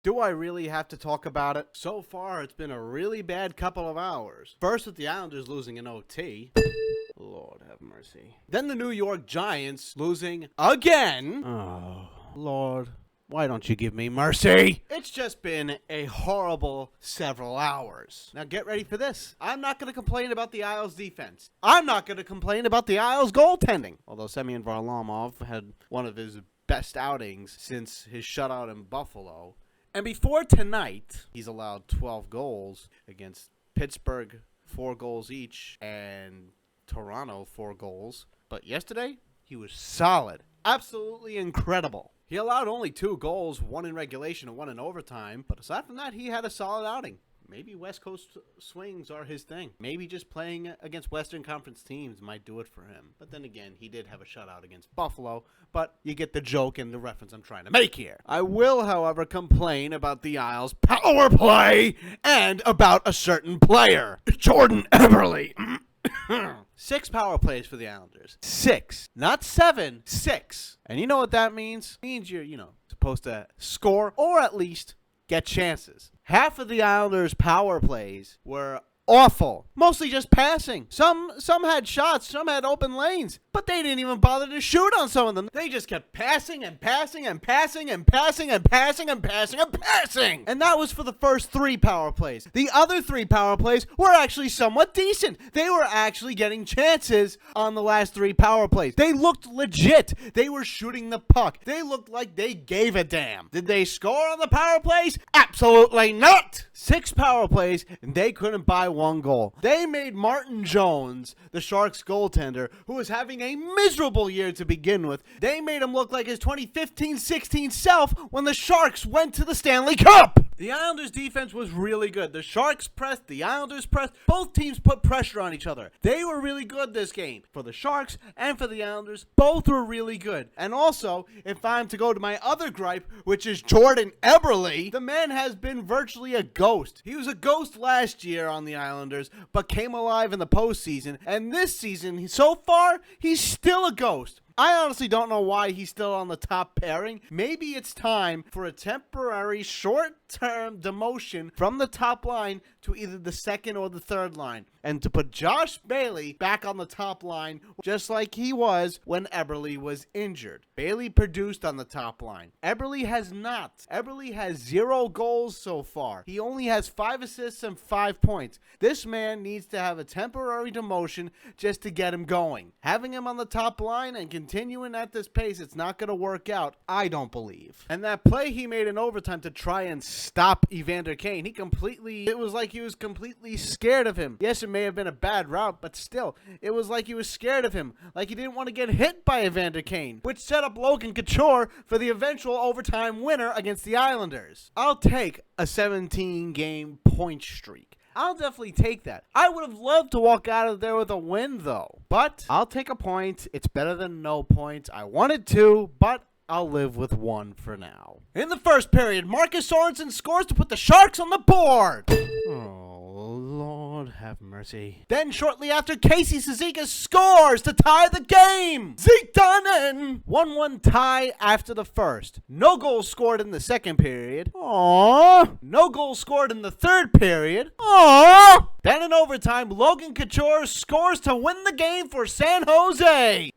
Do I really have to talk about it? So far, it's been a really bad couple of hours. First with the Islanders losing in OT. Lord have mercy. Then the New York Giants losing again. Oh, Lord. Why don't you give me mercy? It's just been a horrible several hours. Now get ready for this. I'm not going to complain about the Isles defense. I'm not going to complain about the Isles goaltending. Although Semyon Varlamov had one of his best outings since his shutout in Buffalo. And before tonight, he's allowed 12 goals against Pittsburgh, 4 goals each, and Toronto, 4 goals. But yesterday, he was solid. Absolutely incredible. He allowed only 2 goals, 1 in regulation and 1 in overtime. But aside from that, he had a solid outing. Maybe West Coast swings are his thing. Maybe just playing against Western Conference teams might do it for him. But then again, he did have a shutout against Buffalo. But you get the joke and the reference I'm trying to make here. I will, however, complain about the Isles' power play and about a certain player, Jordan Eberle. 6 power plays for the Islanders. 6. Not 7. 6. And you know what that means? It means you're, supposed to score or at least get chances. Half of the Islanders' power plays were awful. Mostly just passing. Some had shots, some had open lanes, but they didn't even bother to shoot on some of them. They just kept passing and passing and passing and passing and passing and passing and passing. And that was for the first 3 power plays. The other 3 power plays were actually somewhat decent. They were actually getting chances on the last 3 power plays. They looked legit. They were shooting the puck. They looked like they gave a damn. Did they score on the power plays? Absolutely not. 6 power plays, and they couldn't buy 1 goal. They made Martin Jones, the Sharks goaltender, who was having a miserable year to begin with, they made him look like his 2015-16 self when the Sharks went to the Stanley Cup. The Islanders' defense was really good. The Sharks pressed, the Islanders pressed. Both teams put pressure on each other. They were really good this game. For the Sharks and for the Islanders, both were really good. And also, if I'm to go to my other gripe, which is Jordan Eberle, the man has been virtually a ghost. He was a ghost last year on the Islanders, but came alive in the postseason. And this season, so far, he's still a ghost. I honestly don't know why he's still on the top pairing. Maybe it's time for a temporary short-term demotion from the top line to either the second or the third line, and to put Josh Bailey back on the top line just like he was when Eberle was injured. Bailey produced on the top line. Eberle has not. Eberle has 0 goals so far. He only has 5 assists and 5 points. This man needs to have a temporary demotion just to get him going. Having him on the top line and continuing at this pace, it's not going to work out, I don't believe. And that play he made in overtime to try and stop Evander Kane, it was like he was completely scared of him. Yes, it may have been a bad route, but still, it was like he was scared of him, like he didn't want to get hit by Evander Kane, which set up Logan Couture for the eventual overtime winner against the Islanders. I'll take a 17-game point streak. I'll definitely take that. I would have loved to walk out of there with a win, though. But I'll take a point. It's better than no points. I wanted 2, but I'll live with 1 for now. In the first period, Marcus Sorensen scores to put the Sharks on the board. Oh, Lord have mercy. Then shortly after, Casey Cizikas scores to tie the game. Zeke Dunnan! 1-1 tie after the first. No goals scored in the second period. Aww. No goals scored in the third period. Aww. Then in overtime, Logan Couture scores to win the game for San Jose.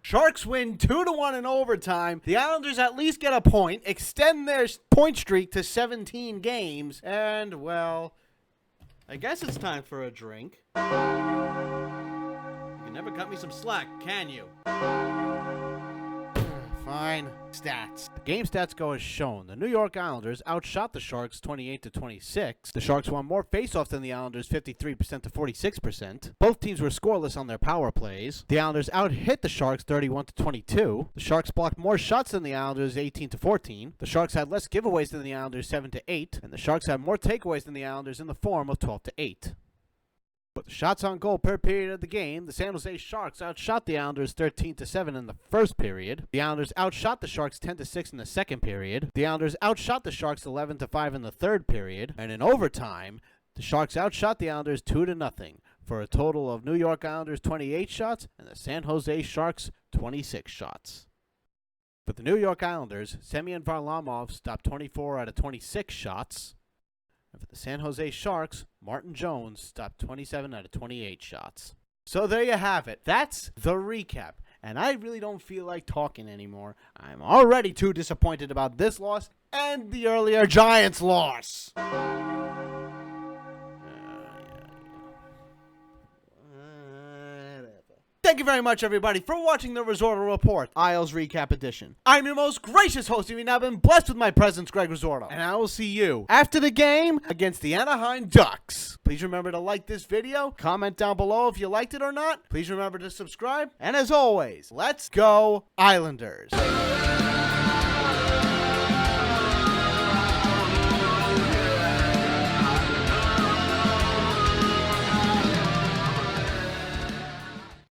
Sharks win 2-1 in overtime. The Islanders at least get a point, extend their point streak to 17 games, and, well, I guess it's time for a drink. You can never cut me some slack, can you? Fine. Stats. The game stats go as shown. The New York Islanders outshot the Sharks 28-26. The Sharks won more faceoffs than the Islanders 53% to 46%. Both teams were scoreless on their power plays. The Islanders out-hit the Sharks 31-22. The Sharks blocked more shots than the Islanders 18-14. The Sharks had less giveaways than the Islanders 7-8. And the Sharks had more takeaways than the Islanders in the form of 12-8. But the shots on goal per period of the game, the San Jose Sharks outshot the Islanders 13-7 in the first period. The Islanders outshot the Sharks 10-6 in the second period. The Islanders outshot the Sharks 11-5 in the third period. And in overtime, the Sharks outshot the Islanders 2-0 for a total of New York Islanders 28 shots and the San Jose Sharks 26 shots. For the New York Islanders, Semyon Varlamov stopped 24 out of 26 shots. And for the San Jose Sharks, Martin Jones stopped 27 out of 28 shots. So there you have it. That's the recap. And I really don't feel like talking anymore. I'm already too disappointed about this loss and the earlier Giants loss. Thank you very much, everybody, for watching the Risorto Report, Isles Recap Edition. I'm your most gracious host, and I've been blessed with my presence, Greg Risorto. And I will see you after the game against the Anaheim Ducks. Please remember to like this video, comment down below if you liked it or not. Please remember to subscribe. And as always, let's go Islanders.